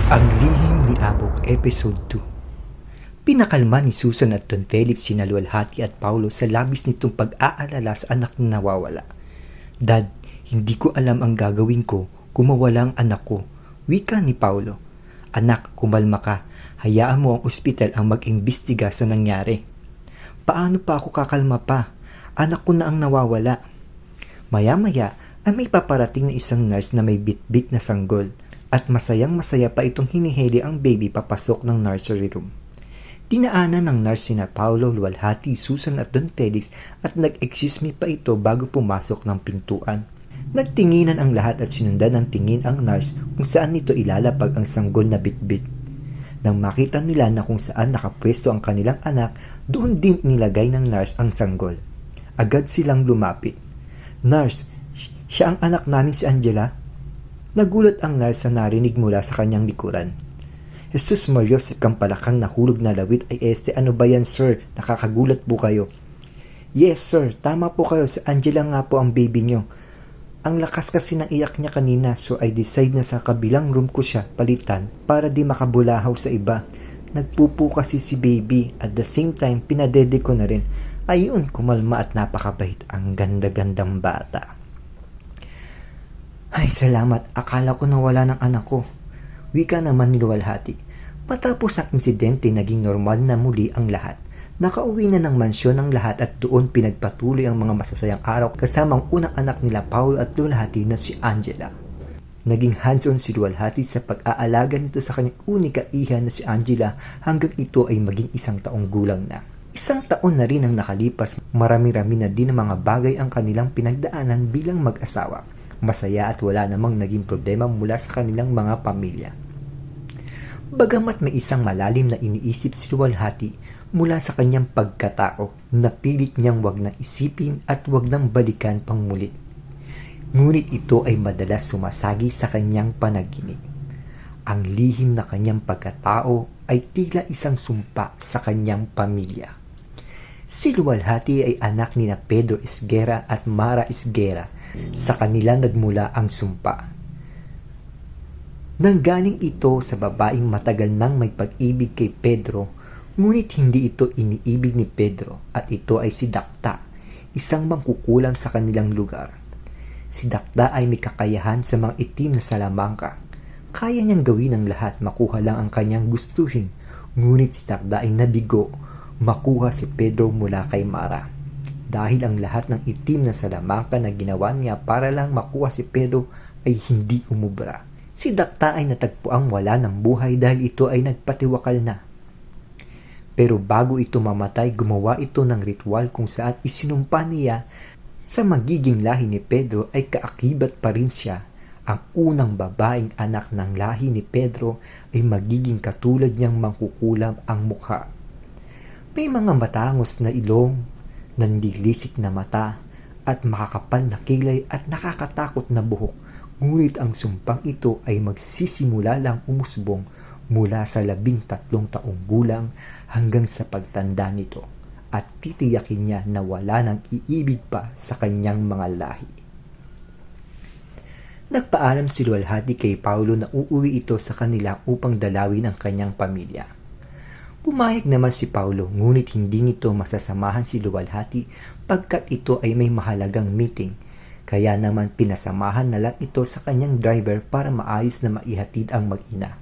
Ang Lihim ni Abog Episode 2. Pinakalma ni Susan at Don Felix sina Luwalhati at Paulo sa labis nitong pag-aalala sa anak na nawawala. Dad, hindi ko alam ang gagawin ko kung mawala ang anak ko, wika ni Paulo. Anak, kumalma ka. Hayaan mo ang ospital ang mag-imbestiga sa nangyari. Paano pa ako kakalma pa? Anak ko na ang nawawala. Maya-maya ay may paparating na isang nurse na may bit-bit na sanggol. At masayang-masaya pa itong hinihili ang baby papasok ng nursery room. Dinaanan ng nurse sina Paulo, Luwalhati, Susan at Don Felix at nag-excuse me pa ito bago pumasok ng pintuan. Nagtinginan ang lahat at sinundan ng tingin ang nurse kung saan nito ilalapag ang sanggol na bitbit. Nang makita nila na kung saan nakapwesto ang kanilang anak, doon din nilagay ng nurse ang sanggol. Agad silang lumapit. Nurse, siya ang anak namin si Angela? Nagulat ang nurse sa narinig mula sa kanyang likuran. Jesus Mario, si kampalakang nahulog na lawit ay ano ba yan sir? Nakakagulat po kayo. Yes sir, tama po kayo, si Angela nga po ang baby nyo. Ang lakas kasi ng iyak niya kanina so I decide na sa kabilang room ko siya palitan para di makabulahaw sa iba. Nagpupo kasi si baby at the same time pinadede ko na rin. Ayun, kumalma at napakabait. Ang ganda-gandang bata. Ay, salamat. Akala ko nawala ng anak ko. Wika naman ni Luwalhati. Matapos ang insidente, naging normal na muli ang lahat. Nakauwi na ng mansyon ang lahat at doon pinagpatuloy ang mga masasayang araw kasama ang unang anak nila Paulo at Luwalhati na si Angela. Naging hands-on si Luwalhati sa pag-aalaga nito sa kanyang unika iha na si Angela hanggang ito ay maging 1 taong gulang na. 1 taon na rin ang nakalipas, marami-rami na din ang mga bagay ang kanilang pinagdaanan bilang mag-asawa. Masaya at wala namang naging problema mula sa kanilang mga pamilya. Bagamat may isang malalim na iniisip si Luwalhati mula sa kanyang pagkatao, napilit niyang wag na isipin at wag nang balikan pang muli. Ngunit ito ay madalas sumasagi sa kanyang panaginip. Ang lihim na kanyang pagkatao ay tila isang sumpa sa kanyang pamilya. Si Luwalhati ay anak ni Pedro Esguera at Mara Esguera. Sa kanila nagmula ang sumpa. Nanggaling ito sa babaeng matagal nang may pag-ibig kay Pedro, ngunit hindi ito iniibig ni Pedro at ito ay si Dakta, isang mangkukulam sa kanilang lugar. Si Dakta ay may kakayahan sa mga itim na salamangka. Kaya niyang gawin ang lahat, makuha lang ang kanyang gustuhin, ngunit si Dakta ay nabigo, makuha si Pedro mula kay Mara. Dahil ang lahat ng itim na salamangka na ginawa niya para lang makuha si Pedro ay hindi umubra. Si Dakta ay natagpuang wala ng buhay dahil ito ay nagpatiwakal na. Pero bago ito mamatay, gumawa ito ng ritual kung saan isinumpa niya sa magiging lahi ni Pedro ay kaakibat pa rin siya. Ang unang babaeng anak ng lahi ni Pedro ay magiging katulad niyang mangkukulam ang mukha. May mga matangos na ilong, nandilisik na mata, at makakapal na kilay at nakakatakot na buhok. Ngunit ang sumpang ito ay magsisimula lang umusbong mula sa 13 taong gulang hanggang sa pagtanda nito at titiyakin niya na wala nang iibig pa sa kanyang mga lahi. Nagpaalam si Luwalhati kay Paulo na uuwi ito sa kanila upang dalawin ang kanyang pamilya. Pumayag naman si Paulo, ngunit hindi nito masasamahan si Luwalhati pagkat ito ay may mahalagang meeting. Kaya naman pinasamahan na lang ito sa kanyang driver para maayos na maihatid ang mag-ina.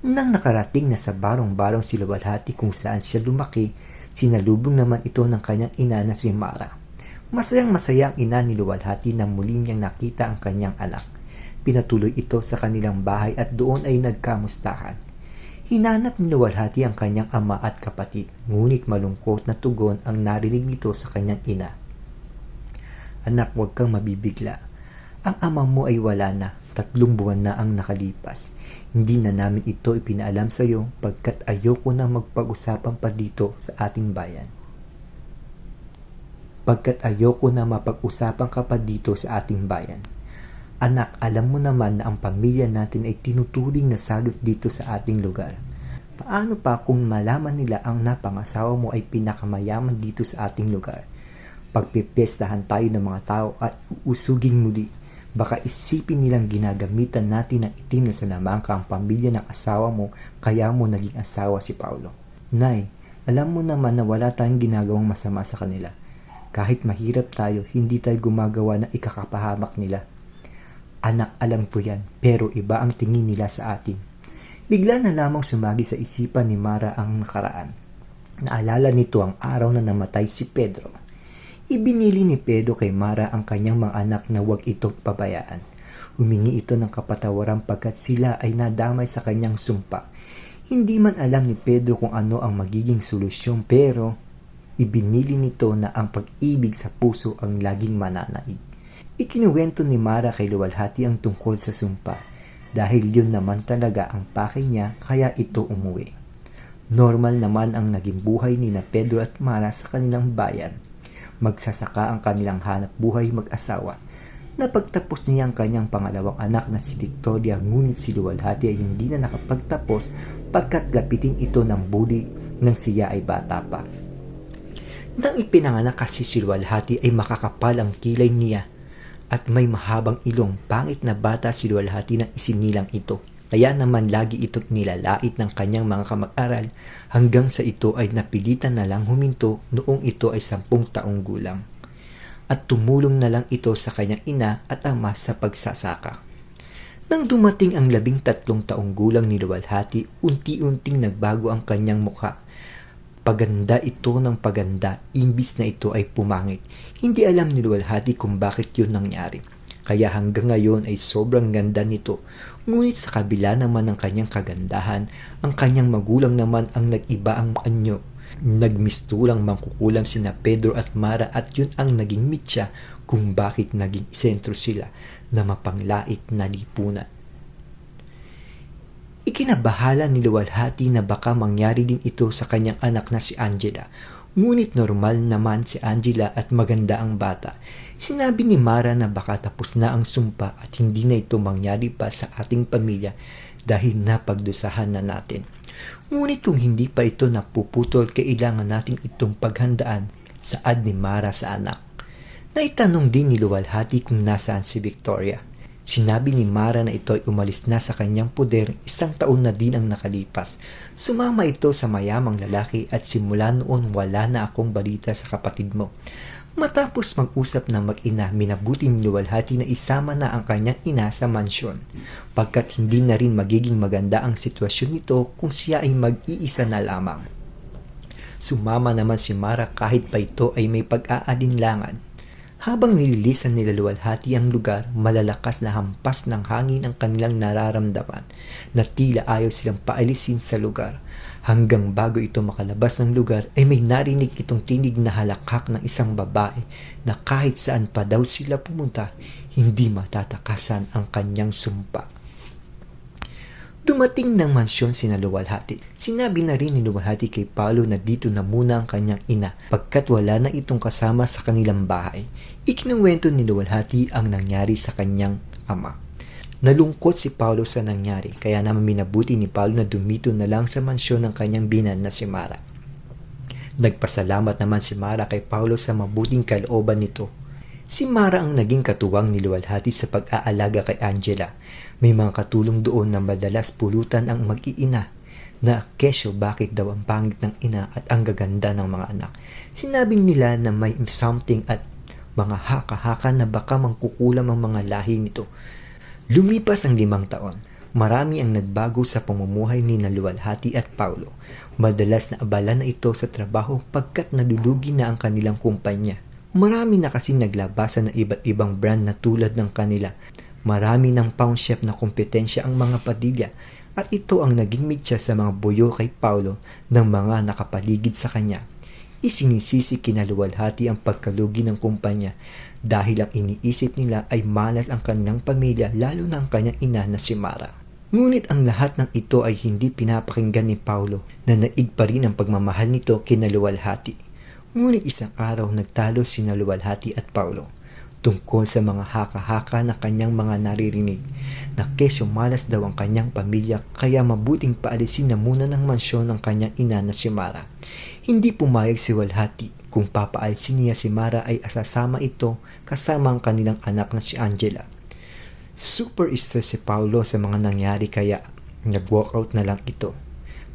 Nang nakarating na sa barong-barong si Luwalhati kung saan siya lumaki, sinalubong naman ito ng kanyang ina na si Mara. Masayang-masaya ang ina ni Luwalhati na muli niyang nakita ang kanyang anak. Pinatuloy ito sa kanilang bahay at doon ay nagkamustahan. Hinanap ni Luwalhati ang kanyang ama at kapatid, ngunit malungkot na tugon ang narinig nito sa kanyang ina. Anak, huwag kang mabibigla. Ang ama mo ay wala na, 3 buwan na ang nakalipas. Hindi na namin ito ipinaalam sa iyo pagkat ayoko na magpag-usapan pa dito sa ating bayan. Mapag-usapan ka pa dito sa ating bayan. Anak, alam mo naman na ang pamilya natin ay tinuturing na salot dito sa ating lugar. Paano pa kung malaman nila ang napangasawa mo ay pinakamayaman dito sa ating lugar? Pagpipestahan tayo ng mga tao at uusuging muli. Baka isipin nilang ginagamitan natin ng itim na salamangka ang pamilya ng asawa mo kaya mo naging asawa si Paulo. Nay, alam mo naman na wala tayong ginagawang masama sa kanila. Kahit mahirap tayo, hindi tayo gumagawa ng ikakapahamak nila. Anak, alam ko yan, pero iba ang tingin nila sa atin. Bigla na lamang sumagi sa isipan ni Mara ang nakaraan. Naalala nito ang araw na namatay si Pedro. Ibinili ni Pedro kay Mara ang kanyang mga anak na huwag itong pabayaan. Humingi ito ng kapatawaran pagkat sila ay nadamay sa kanyang sumpa. Hindi man alam ni Pedro kung ano ang magiging solusyon pero ibinili nito na ang pag-ibig sa puso ang laging mananaig. Ikinuwento ni Mara kay luwalhati ang tungkol sa sumpa dahil yun naman talaga ang pake niya kaya ito umuwi. Normal naman ang naging buhay ni na Pedro at Mara sa kanilang bayan. Magsasaka ang kanilang hanap buhay mag-asawa. Napagtapos niya ang kanyang pangalawang anak na si Victoria ngunit si luwalhati ay hindi na nakapagtapos pagkat lapitin ito ng bully nang siya ay bata pa. Nang ipinanganak kasi si luwalhati ay makakapal ang kilay niya at may mahabang ilong. Pangit na bata si luwalhati nang isinilang ito. Kaya naman lagi itong nilalait ng kanyang mga kamag-aral hanggang sa ito ay napilitan na lang huminto noong ito ay 10 taong gulang. At tumulong na lang ito sa kanyang ina at ama sa pagsasaka. Nang dumating ang 13 taong gulang ni luwalhati, unti-unting nagbago ang kanyang mukha. Paganda ito ng paganda, imbis na ito ay pumangit. Hindi alam ni luwalhati kung bakit yun nangyari. Kaya hanggang ngayon ay sobrang ganda nito. Ngunit sa kabila naman ng kanyang kagandahan, ang kanyang magulang naman ang nag-iba ang anyo. Nagmistulang mangkukulam sina Pedro at Mara at yun ang naging mitya kung bakit naging sentro sila na mapanglait na lipunan. Ikinabahala ni luwalhati na baka mangyari din ito sa kanyang anak na si Angela. Ngunit normal naman si Angela at maganda ang bata. Sinabi ni Mara na baka tapos na ang sumpa at hindi na ito mangyari pa sa ating pamilya dahil napagdusahan na natin. Ngunit kung hindi pa ito napuputol, kailangan natin itong paghandaan, saad ni Mara sa anak. Naitanong din ni luwalhati kung nasaan si Victoria. Sinabi ni Mara na ito ay umalis na sa kanyang poder, 1 taon na din ang nakalipas. Sumama ito sa mayamang lalaki at simula noon wala na akong balita sa kapatid mo. Matapos mag-usap ng mag-ina, minabuti ni luwalhati na isama na ang kanyang ina sa mansyon. Pagkat hindi na rin magiging maganda ang sitwasyon nito kung siya ay mag-iisa na lamang. Sumama naman si Mara kahit pa ito ay may pag-aalinlangan. Habang nililisan nila luwalhati ang lugar, malalakas na hampas ng hangin ang kanilang nararamdaman na tila ayaw silang paalisin sa lugar. Hanggang bago ito makalabas ng lugar ay may narinig itong tinig na halakhak ng isang babae na kahit saan pa daw sila pumunta, hindi matatakasan ang kanyang sumpa. Dumating ng mansyon sina luwalhati. Sinabi na rin ni luwalhati kay Paulo na dito na muna ang kanyang ina pagkat wala na itong kasama sa kanilang bahay. Ikinuwento ni luwalhati ang nangyari sa kanyang ama. Nalungkot si Paulo sa nangyari kaya naman minabuti ni Paulo na dumito na lang sa mansyon ng kanyang binan na si Mara. Nagpasalamat naman si Mara kay Paulo sa mabuting kalooban nito. Si Mara ang naging katuwang ni luwalhati sa pag-aalaga kay Angela. May mga katulong doon na madalas pulutan ang mag-iina na kesyo bakit daw ang pangit ng ina at ang gaganda ng mga anak. Sinabi nila na may something at mga haka-haka na baka mangkukulam ang mga lahi nito. Lumipas ang 5 taon. Marami ang nagbago sa pamumuhay ni luwalhati at Paulo. Madalas na abala na ito sa trabaho pagkat nadulugi na ang kanilang kumpanya. Marami na kasing naglabasan ng iba't ibang brand na tulad ng kanila. Marami ng pawn shop na kompetensya ang mga Padilla at ito ang naging mitya sa mga buyo kay Paulo ng mga nakapaligid sa kanya. Isinisisi kina luwalhati ang pagkalugi ng kumpanya dahil ang iniisip nila ay malas ang kanyang pamilya lalo na ang kanyang ina na si Mara. Ngunit ang lahat ng ito ay hindi pinapakinggan ni Paulo na naig pa rin ang pagmamahal nito kina luwalhati. Ngunit isang araw nagtalo sina luwalhati at Paulo tungkol sa mga haka-haka na kanyang mga naririnig na kesyo malas daw ang kanyang pamilya kaya mabuting paalisin na muna ng mansyon ng kanyang ina na si Mara. Hindi pumayag si luwalhati kung papaalisin niya si Mara ay asasama ito kasama ang kanilang anak na si Angela. Super stress si Paulo sa mga nangyari kaya nag-walkout na lang ito.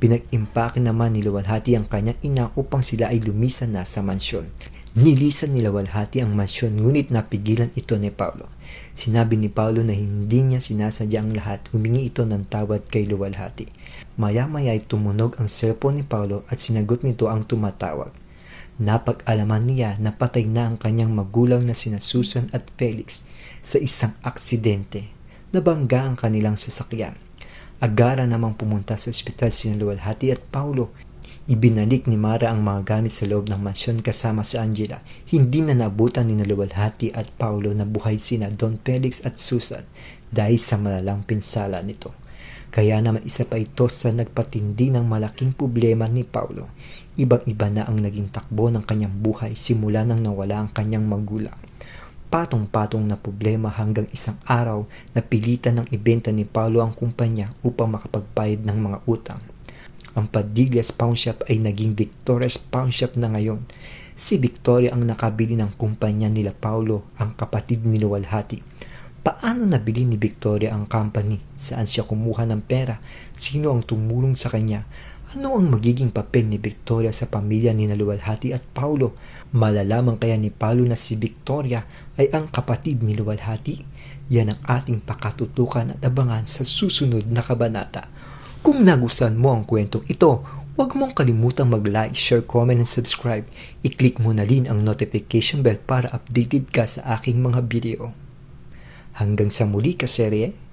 Pinag-impake naman ni Luwalhati ang kanyang ina upang sila ay lumisan na sa mansyon. Nilisan ni Luwalhati ang mansyon ngunit napigilan ito ni Paulo. Sinabi ni Paulo na hindi niya sinasadya ang lahat, humingi ito ng tawad kay Luwalhati. Maya-maya ay tumunog ang cellphone ni Paulo at sinagot nito ang tumatawag. Napag-alaman niya na patay na ang kanyang magulang na sina Susan at Felix sa isang aksidente. Nabangga ang kanilang sasakyan. Agara namang pumunta sa ospital sina Luwalhati at Paulo. Ibinalik ni Mara ang mga gamit sa loob ng mansyon kasama si Angela. Hindi na nabutan ni Luwalhati at Paulo na buhay sina Don Felix at Susan dahil sa malalang pinsala nito. Kaya naman isa pa ito sa nagpatindi ng malaking problema ni Paulo. Ibang-iba na ang naging takbo ng kanyang buhay simula nang nawala ang kanyang magulang. Patong-patong na problema hanggang isang araw na pilitan ng ibenta ni Paulo ang kumpanya upang makapagbayad ng mga utang. Ang Padillas Pawn Shop ay naging Victoria's Pawn Shop na ngayon. Si Victoria ang nakabili ng kumpanya nila Paulo, ang kapatid ni Luwalhati. Paano nabili ni Victoria ang company? Saan siya kumuha ng pera? Sino ang tumulong sa kanya? Ano ang magiging papel ni Victoria sa pamilya ni Luwalhati at Paulo? Malalaman kaya ni Paulo na si Victoria ay ang kapatid ni Luwalhati? Yan ang ating pakatutukan at abangan sa susunod na kabanata. Kung nagustuhan mo ang kwentong ito, huwag mong kalimutang mag-like, share, comment, and subscribe. I-click mo na rin ang notification bell para updated ka sa aking mga video. Hanggang sa muli, kaserye!